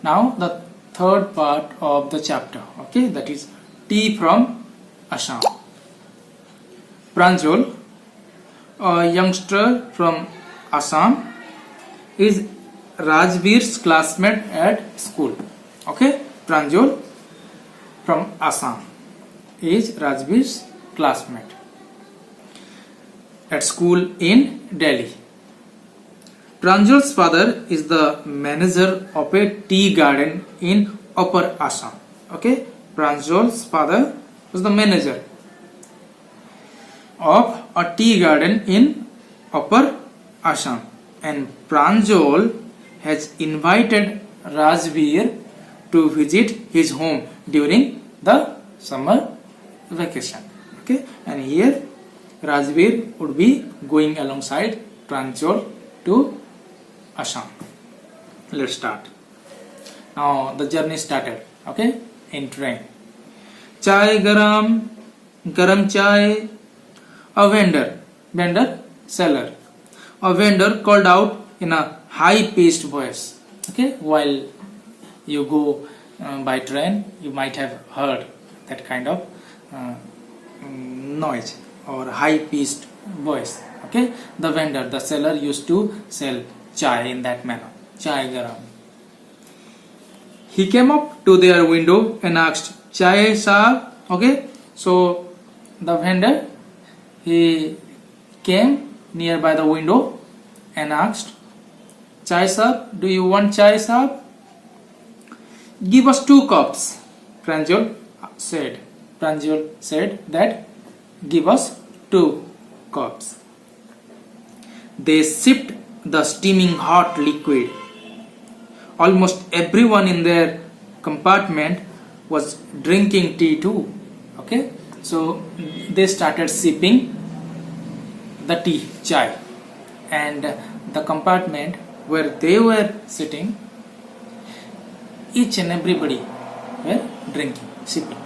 Now the third part of the chapter, okay, that is tea from Assam. Pranjal, a youngster from Assam, is Rajveer's classmate at school. Okay, Pranjal from Assam is Rajveer's classmate at school in Delhi. Pranjal's father is the manager of a tea garden in Upper Assam. Okay, Pranjal's father was the manager of a tea garden in Upper Assam, and Pranjal has invited Rajveer to visit his home during the summer vacation. Okay, and here Rajveer would be going alongside Pranjal to Assam. Let's start. Now the journey started. Okay, in train. Chai garam, garam chai. A vendor, seller. A vendor called out in a high-pitched voice. Okay, while you go by train, you might have heard that kind of noise or high-pitched voice. Okay, the vendor, the seller used to sell chai in that manner. Chai garam. He came up to their window and asked, "Chai saab?" Okay, so the vendor, he came nearby the window and asked, "Chai saab? Do you want chai saab?" "Give us 2 cups," Pranjal said. Pranjal said that, "Give us 2 cups." They sipped the steaming hot liquid. Almost everyone in their compartment was drinking tea too. Okay, so they started sipping the tea, chai, and the compartment where they were sitting, each and everybody were drinking, sipping.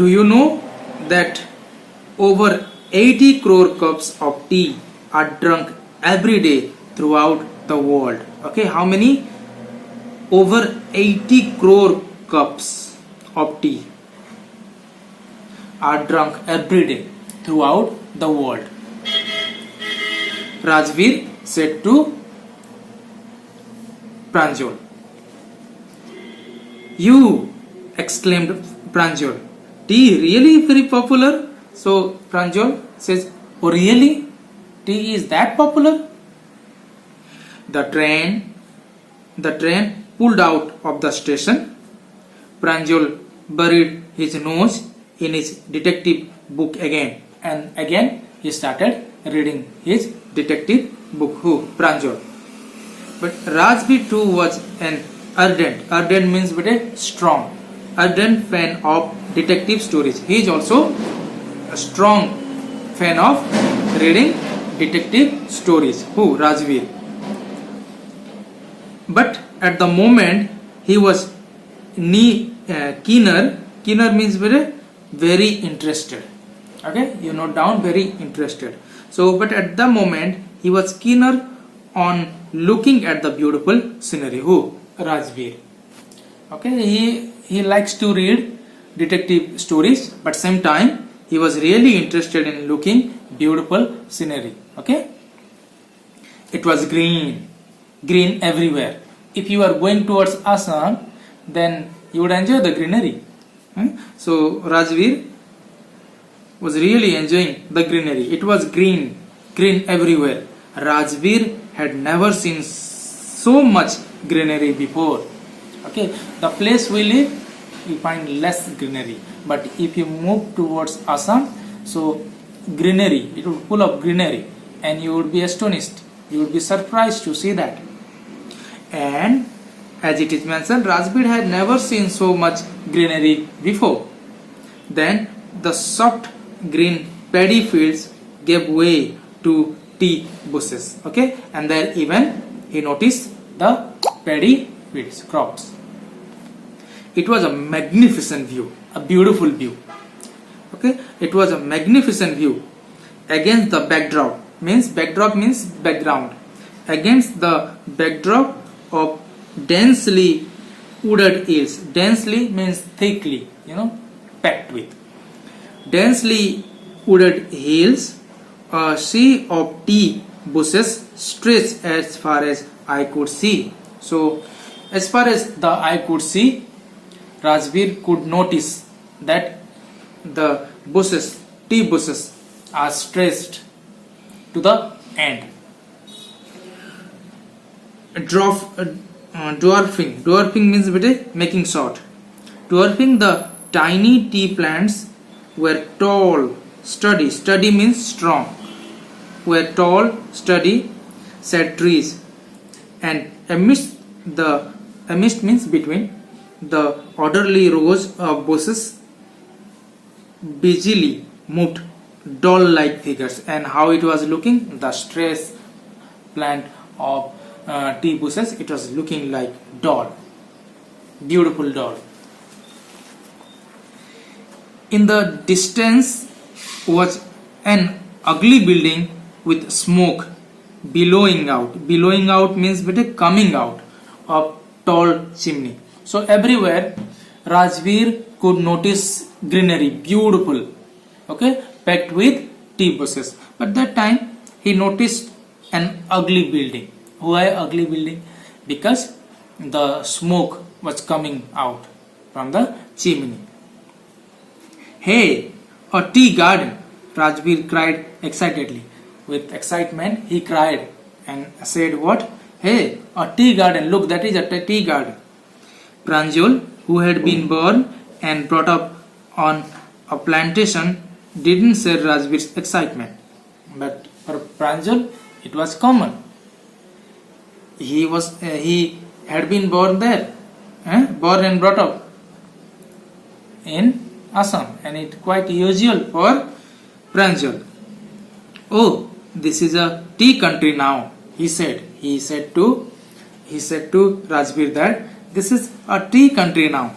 Do you know that over 80 crore cups of tea are drunk every day throughout the world? Okay, how many? Over 80 crore cups of tea are drunk every day throughout the world. Rajveer said to Pranjal. "You," exclaimed Pranjal, "tea really very popular?" So Pranjal says, "Oh really? Tea is that popular?" The train pulled out of the station. Pranjal buried his nose in his detective book again, and again he started reading his detective book. Who? Pranjal. But Rajveer too was an ardent means but a strong, ardent fan of detective stories. He is also a strong fan of reading detective stories. Who? Rajveer. But at the moment he was keener means very interested. Okay, you note down, very interested. So but at the moment he was keener on looking at the beautiful scenery. Who? Rajveer. Okay, he likes to read detective stories, but same time he was really interested in looking beautiful scenery. Okay, it was green everywhere. If you are going towards Assam, then you would enjoy the greenery. So Rajveer was really enjoying the greenery. It was green everywhere. Rajveer had never seen so much greenery before. Okay, the place we live, we find less greenery, but if you move towards Assam, so greenery, it would full of greenery, and you would be astonished, you would be surprised to see that. And as it is mentioned, Rajveer had never seen so much greenery before. Then the soft green paddy fields gave way to tea bushes. Okay, and then even he noticed the paddy fields, crops. It was a magnificent view, a beautiful view. Okay, it was a magnificent view against the backdrop. Backdrop means background. Against the backdrop of densely wooded hills. Densely means thickly, packed with. Densely wooded hills, a sea of tea bushes stretched as far as I could see. So, as far as the eye could see, Rajbir could notice that the bushes, tea bushes, are stretched to the end. Dwarfing means making short. Dwarfing the tiny tea plants were tall, sturdy means strong, were tall, sturdy, said trees, and amidst means between the orderly rows of bushes busily moved doll-like figures. And how it was looking, the stress plant of tea bushes, it was looking like doll, beautiful doll. In the distance was an ugly building with smoke billowing out. Billowing out means coming out of tall chimney. So everywhere Rajbir could notice greenery, beautiful, packed with tea bushes. But that time he noticed an ugly building. Why ugly building? Because the smoke was coming out from the chimney. Hey, a tea garden! Rajbir cried excitedly. With excitement, he cried and said, what? Hey, a tea garden! Look, that is a tea garden. Pranjal, who had been born and brought up on a plantation, didn't share Rajbir's excitement. But for Pranjal, it was common. He had been born there, born and brought up in Assam, and it's quite usual for Pranjal. Oh, this is a tea country now, he said. He said to Rajbir that this is a tea country now.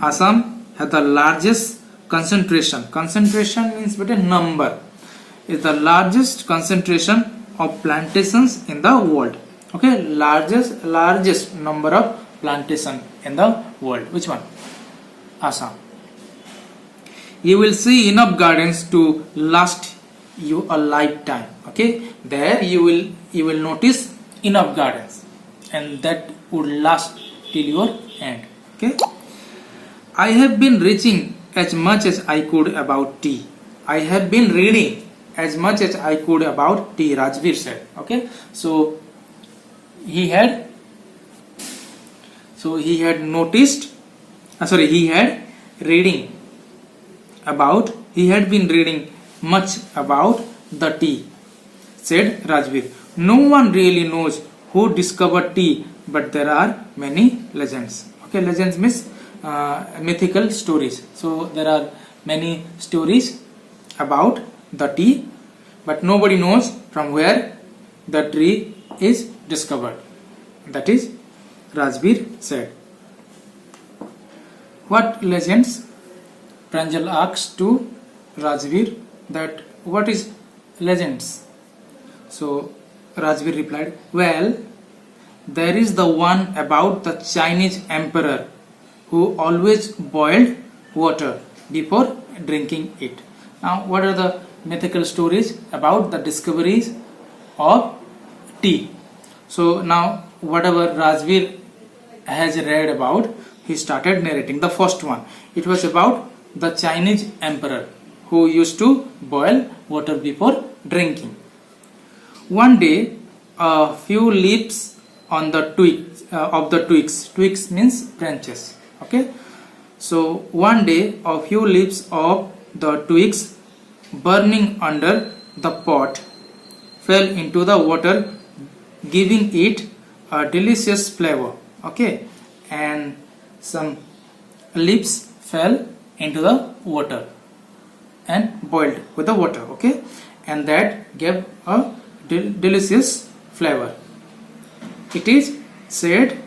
Assam has the largest concentration. Concentration means number. Is the largest concentration of plantations in the world. Largest number of plantation in the world. Which one? Assam. You will see enough gardens to last you a lifetime. There you will notice enough gardens, and that would last till your end. I have been reaching as much as I could about tea. I have been reading as much as I could about tea, Rajbir said. So he had noticed, he had been reading much about the tea, said Rajbir. No one really knows who discovered tea, but there are many legends. Legends means mythical stories. So there are many stories about the tea, but nobody knows from where the tree is discovered. That is, Rajbir said. What legends? Pranjal asked to Rajbir that what is legends? So Rajbir replied, well, there is the one about the Chinese emperor who always boiled water before drinking it. Now, what are the mythical stories about the discoveries of tea? So now, whatever Rajbir has read about, he started narrating. The first one, it was about the Chinese emperor who used to boil water before drinking. One day, a few leaves on the twigs means branches. So one day, a few leaves of the twigs burning under the pot fell into the water, giving it a delicious flavor. And some leaves fell into the water and boiled with the water. And that gave a delicious flavor. It is said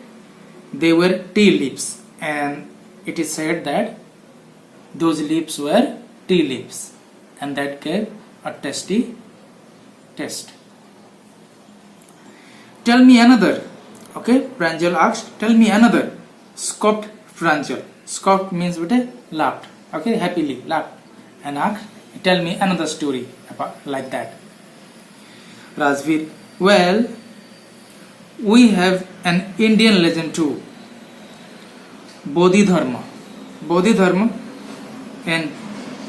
they were tea leaves, and it is said that those leaves were tea leaves, and that gave a tasty taste. Tell me another, Okay, Pranjal asked, tell me another. Scoffed Pranjal. Scoffed means laughed. Okay, happily laughed and asked, tell me another story about like that. Rajveer, well, we have an Indian legend too. Bodhidharma. Bodhidharma, an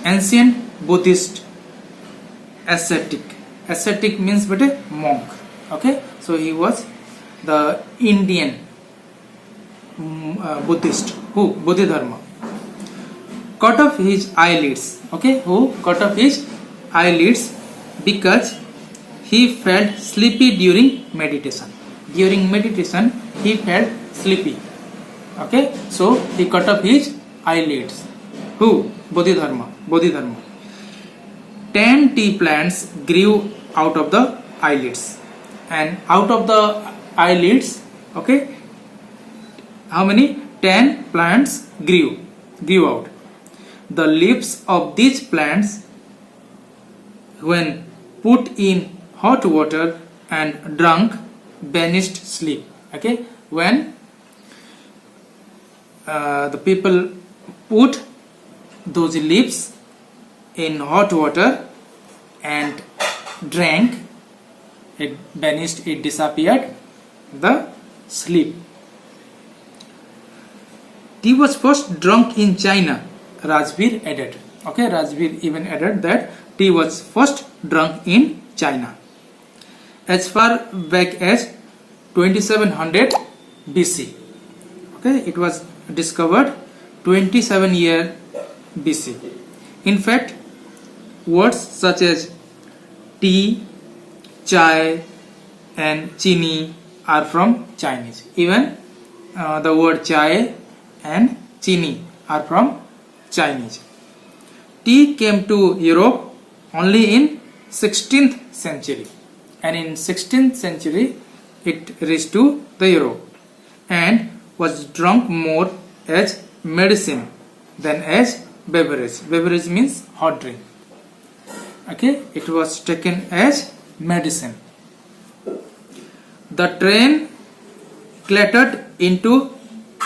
ancient Buddhist ascetic. Ascetic means monk. Okay, so he was the Indian Buddhist. Who? Bodhidharma. Cut off his eyelids. Okay, who cut off his eyelids because he felt sleepy during meditation. During meditation, he felt sleepy. Okay, so he cut off his eyelids. Who? Bodhidharma. Bodhidharma. 10 tea plants grew out of the eyelids, and out of the eyelids, okay, how many? 10 plants grew out. The leaves of these plants, when put in hot water and drunk, banished sleep. Okay, when the people put those leaves in hot water and drank, it vanished, it disappeared the sleep. Tea was first drunk in China, Rajveer added. Okay, Rajveer even added that tea was first drunk in China as far back as 2700 BC. Okay, it was discovered 27 year BC. In fact, words such as tea, chai and chini are from Chinese. Even the word chai and chini are from Chinese. Tea came to Europe only in 16th century, and in 16th century it reached to the Europe and was drunk more as medicine than as beverage. Beverage means hot drink. Okay, it was taken as medicine. The train clattered into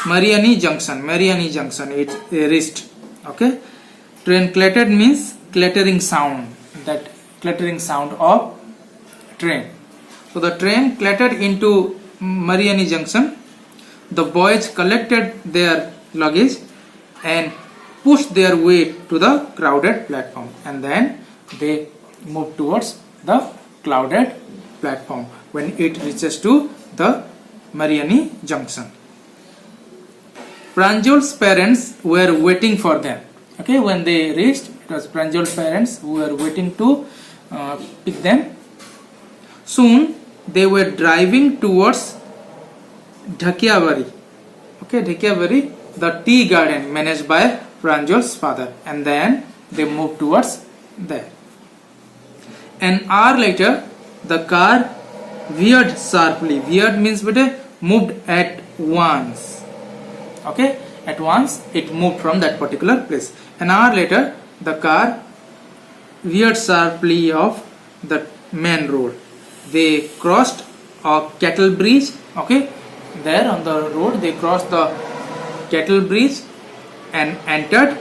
Mariani Junction. Mariani Junction, it reached. Okay, train clattered means clattering sound. That clattering sound of train. So the train clattered into Mariani Junction. The boys collected their luggage and pushed their way to the crowded platform, and then they moved towards the crowded platform when it reaches to the Mariani Junction. Pranjal's parents were waiting for them. Okay, when they reached, it was Pranjal's parents who were waiting to pick them. Soon they were driving towards Dhakiavari. Okay, Dhakiavari, the tea garden managed by Pranjal's father, and then they moved towards there. An hour later, the car veered sharply. Veered means moved at once. Okay, at once it moved from that particular place. An hour later, the car veered sharply off the main road. They crossed a cattle bridge. Okay, there on the road they crossed the cattle bridge and entered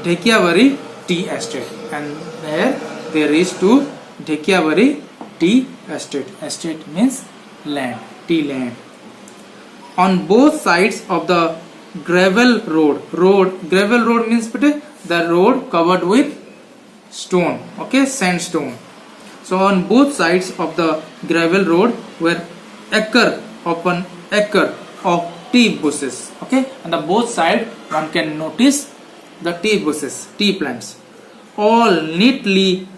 Dhakiavari tea estate, and there they reached to Dhakiavari tea estate. Estate means land, tea land. On both sides of the gravel road, gravel road means the road covered with stone, okay, sandstone. So on both sides of the gravel road were acre upon acre of tea bushes. Okay, on the both side one can notice the tea bushes, tea plants, all neatly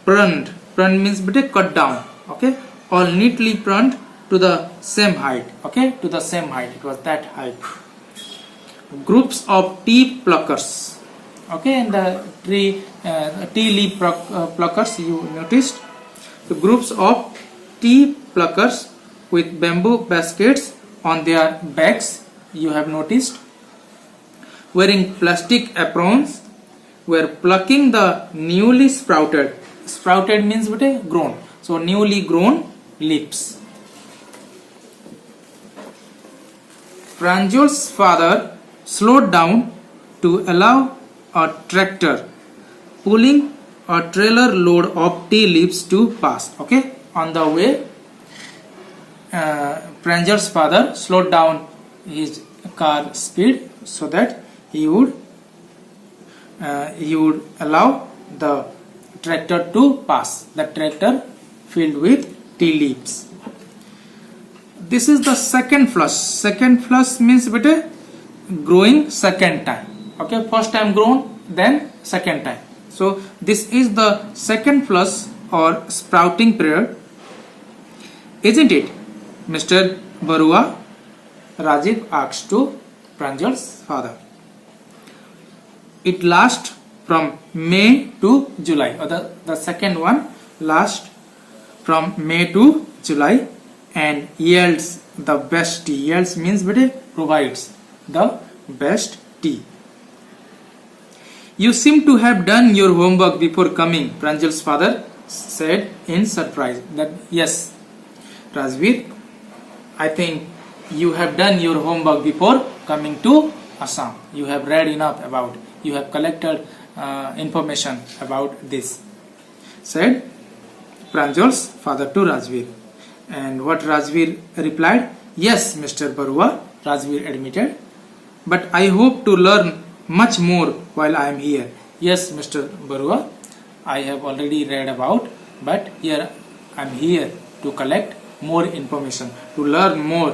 pruned. Pruned means cut down. Okay, all neatly pruned to the same height. Okay, to the same height. It was that height. Groups of tea pluckers. Okay, and the tea leaf pluckers you noticed. The groups of tea pluckers with bamboo baskets on their backs, you have noticed, wearing plastic aprons, were plucking the newly sprouted. Sprouted means grown. So newly grown leaves. Pranjal's father slowed down to allow a tractor pulling a trailer load of tea leaves to pass. Okay, on the way, Pranjal's father slowed down his car speed so that he would allow the tractor to pass. The tractor filled with tea leaves. This is the second flush. Second flush means beta growing second time. Okay, first time grown, then second time. So this is the second flush or sprouting period, isn't it, Mr. Barua? Rajiv asked to Pranjal's father. It lasts from May to July, or the second one lasts from May to July and yields the best tea. Yields means provides the best tea. You seem to have done your homework before coming, Pranjal's father said in surprise. That yes, Rajveer, I think you have done your homework before coming to Assam. You have read enough about, you have collected information about this, said Pranjal's father to Rajveer. And what Rajveer replied? Yes, Mr. Barua, Rajveer admitted. But I hope to learn much more while I am here. Yes, Mr. Barua, I have already read about, but here I am here to collect more information, to learn more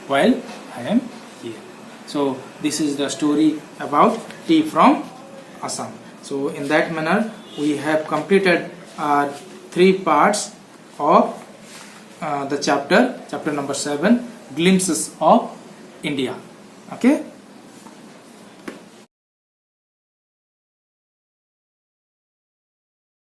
while I am here. So this is the story about tea from Assam. So in that manner we have completed our 3 parts of the chapter number 7, Glimpses of India. Okay.